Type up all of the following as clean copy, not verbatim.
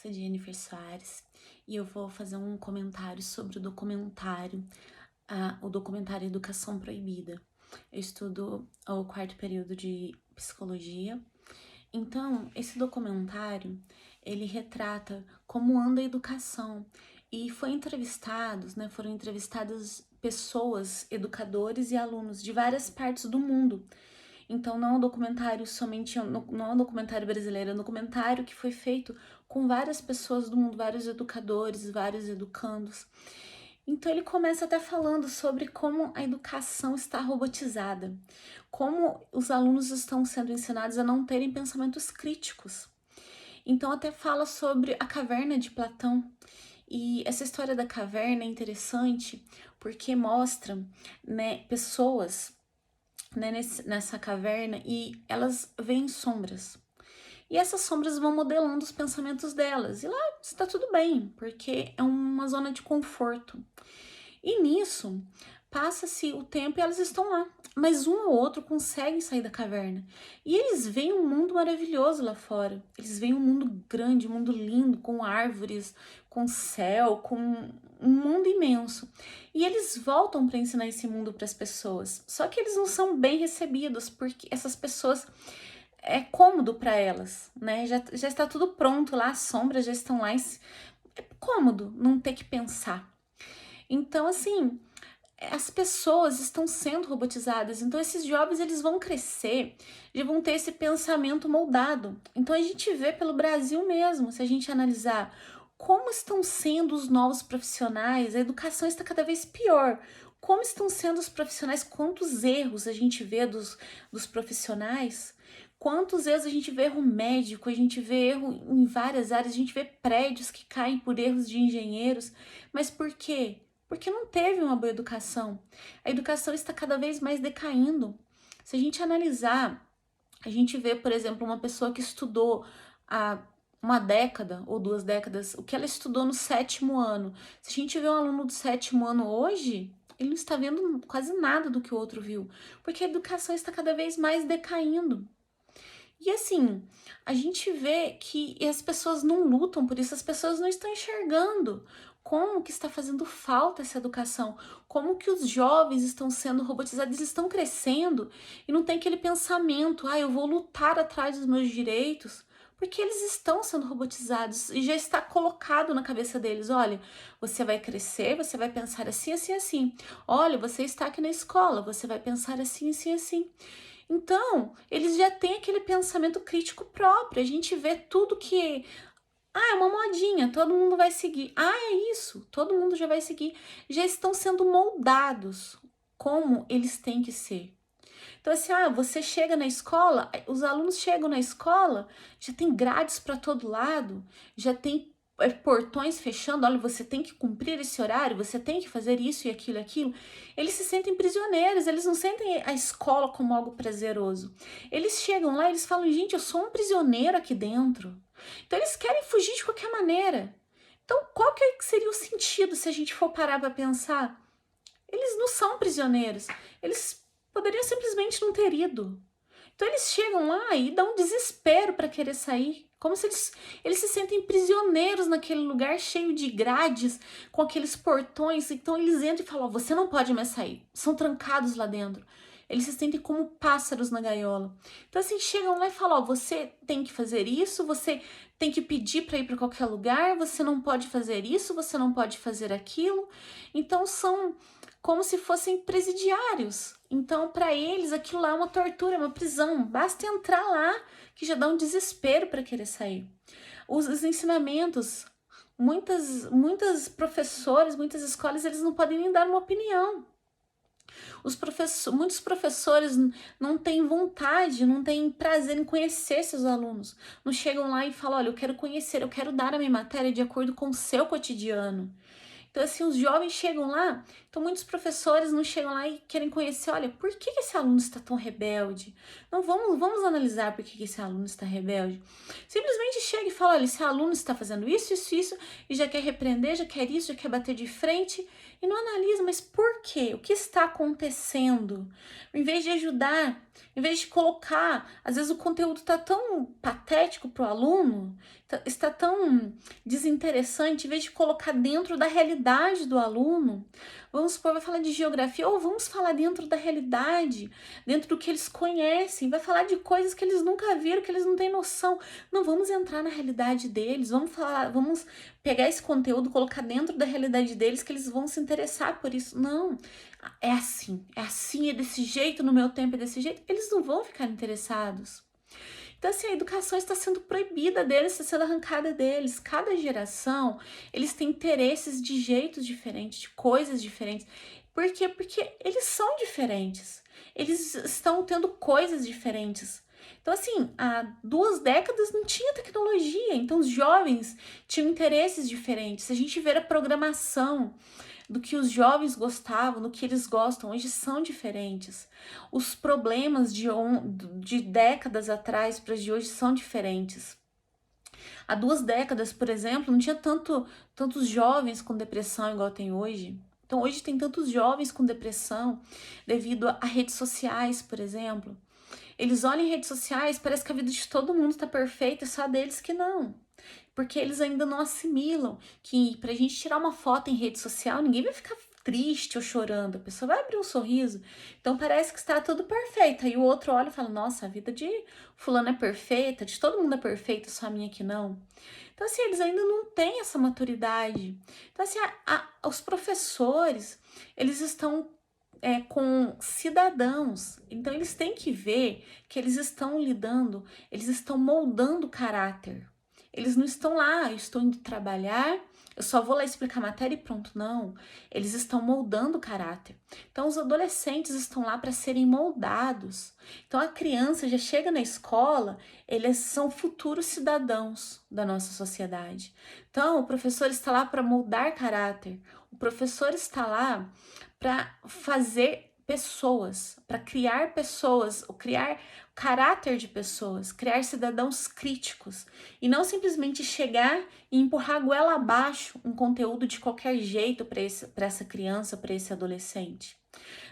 sou Jennifer Soares e eu vou fazer um comentário sobre o documentário Educação Proibida. Eu estudo o quarto período de psicologia. Então, esse documentário, ele retrata como anda a educação e foram entrevistadas pessoas, educadores e alunos de várias partes do mundo. Então não é um documentário não é um documentário brasileiro, é um documentário que foi feito com várias pessoas do mundo, vários educadores, vários educandos. Então ele começa até falando sobre como a educação está robotizada, como os alunos estão sendo ensinados a não terem pensamentos críticos. Então até fala sobre a caverna de Platão. E essa história da caverna é interessante porque mostra, né, pessoas, né, nessa caverna e elas veem sombras. E essas sombras vão modelando os pensamentos delas. E lá está tudo bem, porque é uma zona de conforto. E nisso, passa-se o tempo e elas estão lá. Mas um ou outro conseguem sair da caverna. E eles veem um mundo maravilhoso lá fora. Eles veem um mundo grande, um mundo lindo, com árvores, com céu, com um mundo imenso. E eles voltam para ensinar esse mundo para as pessoas. Só que eles não são bem recebidos, porque essas pessoas é cômodo para elas, né? Já está tudo pronto lá, as sombras já estão lá. É cômodo não ter que pensar. Então, assim, as pessoas estão sendo robotizadas, então esses jovens eles vão crescer e vão ter esse pensamento moldado. Então a gente vê pelo Brasil mesmo, se a gente analisar como estão sendo os novos profissionais, a educação está cada vez pior. Como estão sendo os profissionais, quantos erros a gente vê dos profissionais, quantos erros a gente vê erro médico, a gente vê erro em várias áreas, a gente vê prédios que caem por erros de engenheiros, mas por quê? Porque não teve uma boa educação. A educação está cada vez mais decaindo. Se a gente analisar, a gente vê, por exemplo, uma pessoa que estudou há uma década ou 2 décadas, o que ela estudou no 7º ano. Se a gente vê um aluno do 7º ano hoje, ele não está vendo quase nada do que o outro viu, porque a educação está cada vez mais decaindo. E assim, a gente vê que as pessoas não lutam por isso, as pessoas não estão enxergando como que está fazendo falta essa educação, como que os jovens estão sendo robotizados, eles estão crescendo e não tem aquele pensamento, eu vou lutar atrás dos meus direitos, porque eles estão sendo robotizados e já está colocado na cabeça deles, olha, você vai crescer, você vai pensar assim, assim, assim. Olha, você está aqui na escola, você vai pensar assim, assim, assim. Então, eles já têm aquele pensamento crítico próprio. A gente vê tudo que é uma modinha, todo mundo vai seguir. É isso, todo mundo já vai seguir. Já estão sendo moldados como eles têm que ser. Então, assim, você chega na escola, os alunos chegam na escola, já tem grades para todo lado, já tem portões fechando, olha, você tem que cumprir esse horário, você tem que fazer isso e aquilo, aquilo. Eles se sentem prisioneiros, eles não sentem a escola como algo prazeroso. Eles chegam lá e eles falam, gente, eu sou um prisioneiro aqui dentro. Então, eles querem fugir de qualquer maneira. Então, qual que seria o sentido se a gente for parar para pensar? Eles não são prisioneiros, eles poderiam simplesmente não ter ido. Então eles chegam lá e dão um desespero para querer sair, como se eles se sentem prisioneiros naquele lugar cheio de grades, com aqueles portões. Então eles entram e falam, você não pode mais sair, são trancados lá dentro. Eles se sentem como pássaros na gaiola. Então assim, chegam lá e falam, você tem que fazer isso, você tem que pedir para ir para qualquer lugar, você não pode fazer isso, você não pode fazer aquilo. Então são como se fossem presidiários. Então, para eles, aquilo lá é uma tortura, é uma prisão. Basta entrar lá que já dá um desespero para querer sair. Os ensinamentos, muitas professores, muitas escolas, eles não podem nem dar uma opinião. Muitos professores não têm vontade, não têm prazer em conhecer seus alunos. Não chegam lá e falam, olha, eu quero conhecer, eu quero dar a minha matéria de acordo com o seu cotidiano. Então, assim, os jovens chegam lá, então muitos professores não chegam lá e querem conhecer, olha, por que esse aluno está tão rebelde? Não, vamos analisar por que esse aluno está rebelde. Simplesmente chega e fala, olha, esse aluno está fazendo isso, isso, isso, e já quer repreender, já quer isso, já quer bater de frente, e não analisa, mas por quê? O que está acontecendo? Em vez de ajudar Em vez de colocar, às vezes o conteúdo está tão patético para o aluno, está tão desinteressante, em vez de colocar dentro da realidade do aluno, vamos supor, vai falar de geografia, ou vamos falar dentro da realidade, dentro do que eles conhecem, vai falar de coisas que eles nunca viram, que eles não têm noção. Não, vamos entrar na realidade deles, vamos falar, vamos pegar esse conteúdo, colocar dentro da realidade deles, que eles vão se interessar por isso. Não, é assim, é desse jeito, no meu tempo é desse jeito, eles não vão ficar interessados. Então, assim, a educação está sendo proibida deles, está sendo arrancada deles. Cada geração, eles têm interesses de jeitos diferentes, de coisas diferentes. Por quê? Porque eles são diferentes. Eles estão tendo coisas diferentes. Então, assim, há 2 décadas não tinha tecnologia, então os jovens tinham interesses diferentes. Se a gente ver a programação do que os jovens gostavam, do que eles gostam, hoje são diferentes. Os problemas de décadas atrás para os de hoje são diferentes. Há 2 décadas, por exemplo, não tinha tantos jovens com depressão igual tem hoje. Então, hoje tem tantos jovens com depressão devido a redes sociais, por exemplo. Eles olham em redes sociais, parece que a vida de todo mundo está perfeita, só deles que não. Porque eles ainda não assimilam que pra gente tirar uma foto em rede social, ninguém vai ficar triste ou chorando, a pessoa vai abrir um sorriso. Então parece que está tudo perfeito. Aí o outro olha e fala: nossa, a vida de fulano é perfeita, de todo mundo é perfeita, só a minha que não. Então, assim, eles ainda não têm essa maturidade. Então, assim, os professores, eles estão com cidadãos. Então, eles têm que ver que eles estão lidando, eles estão moldando o caráter. Eles não estão lá, eu estou indo trabalhar, eu só vou lá explicar a matéria e pronto. Não, eles estão moldando o caráter. Então, os adolescentes estão lá para serem moldados. Então, a criança já chega na escola, eles são futuros cidadãos da nossa sociedade. Então, o professor está lá para moldar caráter. O professor está lá para fazer pessoas, para criar pessoas, ou criar caráter de pessoas, criar cidadãos críticos e não simplesmente chegar e empurrar a goela abaixo um conteúdo de qualquer jeito para essa criança, para esse adolescente.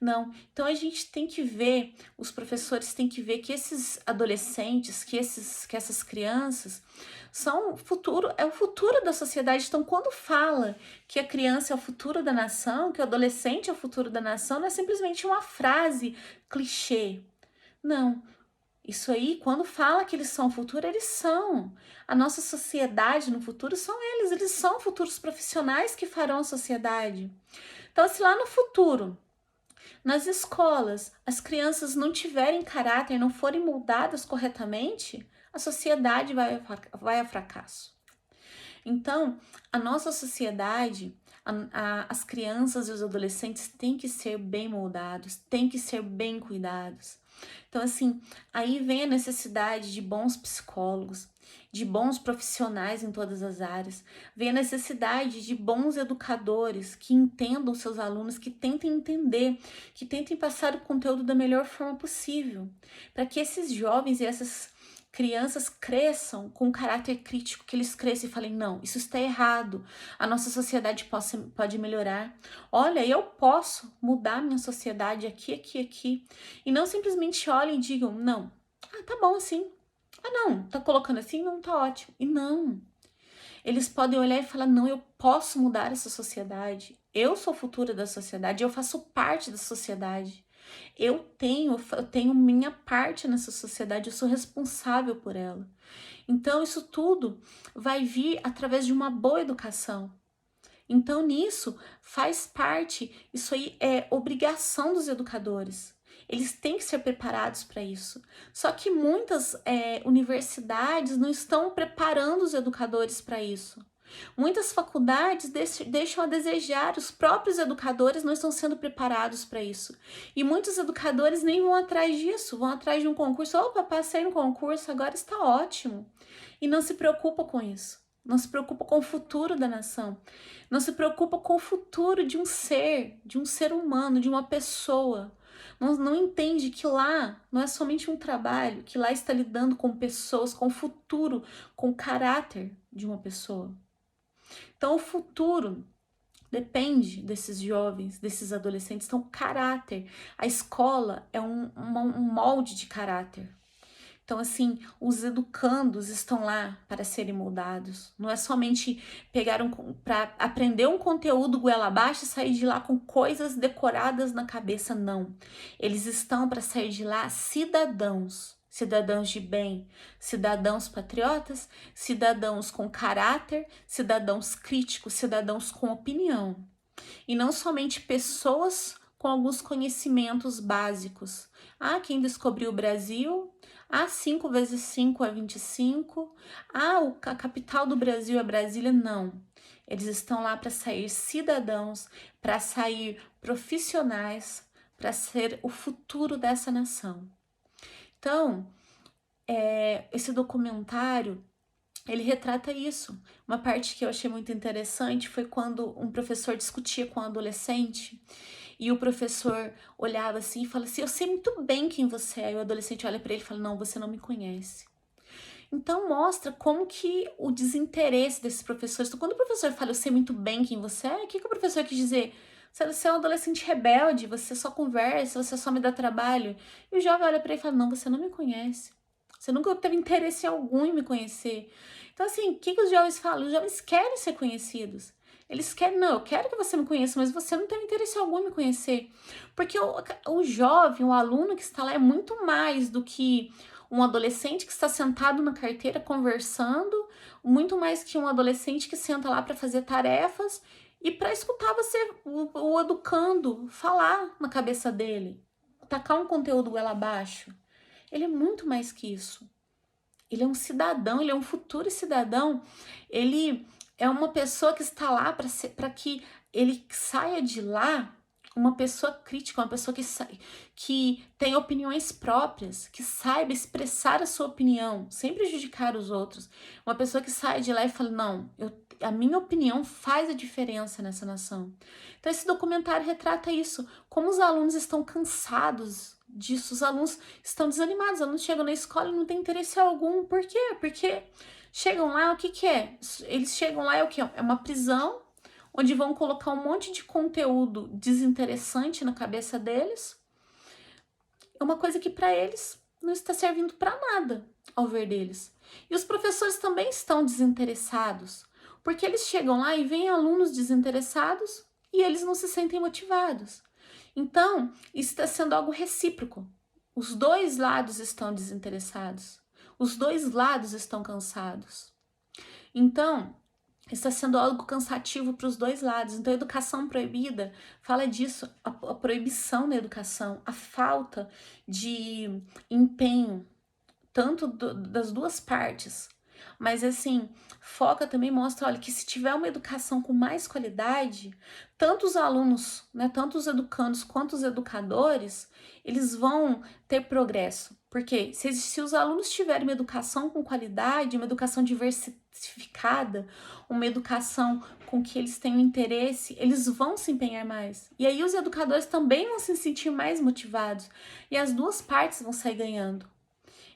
Não, então a gente tem que ver, os professores têm que ver que esses adolescentes, que essas crianças são o futuro, é o futuro da sociedade. Então, quando fala que a criança é o futuro da nação, que o adolescente é o futuro da nação, não é simplesmente uma frase clichê. Não, isso aí, quando fala que eles são o futuro, eles são. A nossa sociedade no futuro são eles são futuros profissionais que farão a sociedade. Então, se lá no futuro, nas escolas, as crianças não tiverem caráter, não forem moldadas corretamente, a sociedade vai a fracasso. Então, a nossa sociedade, as crianças e os adolescentes têm que ser bem moldados, têm que ser bem cuidados. Então, assim, aí vem a necessidade de bons psicólogos, de bons profissionais em todas as áreas, vem a necessidade de bons educadores que entendam seus alunos, que tentem entender, que tentem passar o conteúdo da melhor forma possível, para que esses jovens e essas crianças cresçam com um caráter crítico, que eles cresçam e falem: não, isso está errado, a nossa sociedade pode melhorar. Olha, eu posso mudar minha sociedade aqui, aqui, aqui. E não simplesmente olhem e digam: não, tá bom assim. Ah, não, tá colocando assim? Não, tá ótimo. E não. Eles podem olhar e falar: não, eu posso mudar essa sociedade. Eu sou o futuro da sociedade, eu faço parte da sociedade. Eu tenho minha parte nessa sociedade, eu sou responsável por ela. Então, isso tudo vai vir através de uma boa educação. Então, nisso faz parte, isso aí é obrigação dos educadores. Eles têm que ser preparados para isso. Só que muitas universidades não estão preparando os educadores para isso. Muitas faculdades deixam a desejar, os próprios educadores não estão sendo preparados para isso. E muitos educadores nem vão atrás disso, vão atrás de um concurso. Opa, passei no concurso, agora está ótimo. E não se preocupa com isso. Não se preocupa com o futuro da nação. Não se preocupa com o futuro de um ser humano, de uma pessoa. Não entende que lá não é somente um trabalho, que lá está lidando com pessoas, com o futuro, com o caráter de uma pessoa. Então, o futuro depende desses jovens, desses adolescentes. Então, caráter. A escola é um molde de caráter. Então, assim, os educandos estão lá para serem moldados. Não é somente pegar para aprender um conteúdo goela abaixo e sair de lá com coisas decoradas na cabeça, não. Eles estão para sair de lá cidadãos. Cidadãos de bem, cidadãos patriotas, cidadãos com caráter, cidadãos críticos, cidadãos com opinião. E não somente pessoas com alguns conhecimentos básicos. Ah, quem descobriu o Brasil? Ah, 5 vezes 5 é 25. Ah, a capital do Brasil é Brasília? Não. Eles estão lá para sair cidadãos, para sair profissionais, para ser o futuro dessa nação. Então, esse documentário, ele retrata isso. Uma parte que eu achei muito interessante foi quando um professor discutia com um adolescente e o professor olhava assim e falava assim, eu sei muito bem quem você é. E o adolescente olha para ele e fala, não, você não me conhece. Então mostra como que o desinteresse desses professores. Então, quando o professor fala, eu sei muito bem quem você é, o que o professor quis dizer? Você é um adolescente rebelde, você só conversa, você só me dá trabalho. E o jovem olha para ele e fala, não, você não me conhece. Você nunca teve interesse algum em me conhecer. Então, assim, o que os jovens falam? Os jovens querem ser conhecidos. Eles querem, não, eu quero que você me conheça, mas você não tem interesse algum em me conhecer. Porque o jovem, o aluno que está lá é muito mais do que um adolescente que está sentado na carteira conversando, muito mais que um adolescente que senta lá para fazer tarefas e para escutar você, o educando, falar na cabeça dele, tacar um conteúdo goela abaixo. Ele é muito mais que isso. Ele é um cidadão, ele é um futuro cidadão. Ele é uma pessoa que está lá para que ele saia de lá uma pessoa crítica, uma pessoa que tem opiniões próprias, que saiba expressar a sua opinião, sem prejudicar os outros. Uma pessoa que sai de lá e fala, não, a minha opinião faz a diferença nessa nação. Então esse documentário retrata isso, como os alunos estão cansados disso, os alunos estão desanimados, os alunos chegam na escola e não têm interesse algum. Por quê? Porque chegam lá, o que que é? Eles chegam lá, é o quê? É uma prisão, onde vão colocar um monte de conteúdo desinteressante na cabeça deles. É uma coisa que para eles não está servindo para nada ao ver deles. E os professores também estão desinteressados, porque eles chegam lá e veem alunos desinteressados e eles não se sentem motivados. Então, isso está sendo algo recíproco. Os dois lados estão desinteressados. Os dois lados estão cansados. Então, está sendo algo cansativo para os dois lados. Então, a educação proibida fala disso, a proibição da educação, a falta de empenho, tanto das duas partes. Mas assim, foca também, mostra, olha, que se tiver uma educação com mais qualidade, tanto os alunos, né, tanto os educandos quanto os educadores, eles vão ter progresso. Porque se os alunos tiverem uma educação com qualidade, uma educação diversificada, uma educação com que eles tenham interesse, eles vão se empenhar mais. E aí os educadores também vão se sentir mais motivados. E as duas partes vão sair ganhando.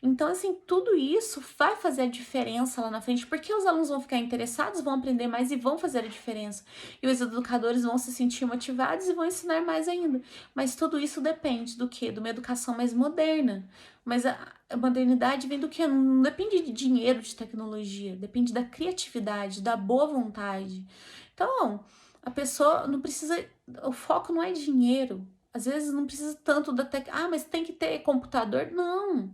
Então, assim, tudo isso vai fazer a diferença lá na frente, porque os alunos vão ficar interessados, vão aprender mais e vão fazer a diferença. E os educadores vão se sentir motivados e vão ensinar mais ainda. Mas tudo isso depende do quê? De uma educação mais moderna. Mas a modernidade vem do quê? Não depende de dinheiro, de tecnologia, depende da criatividade, da boa vontade. Então, a pessoa não precisa, o foco não é dinheiro. Às vezes não precisa tanto da mas tem que ter computador. Não.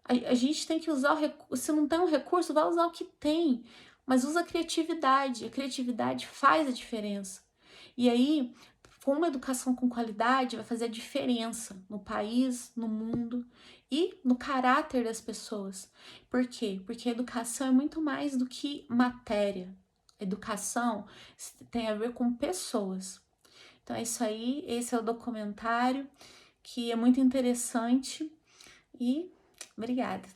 A gente tem que usar o recurso. Se não tem um recurso, vai usar o que tem. Mas usa a criatividade. A criatividade faz a diferença. E aí, com uma educação com qualidade, vai fazer a diferença no país, no mundo e no caráter das pessoas. Por quê? Porque a educação é muito mais do que matéria. A educação tem a ver com pessoas. Então é isso aí. Esse é o documentário que é muito interessante e obrigada.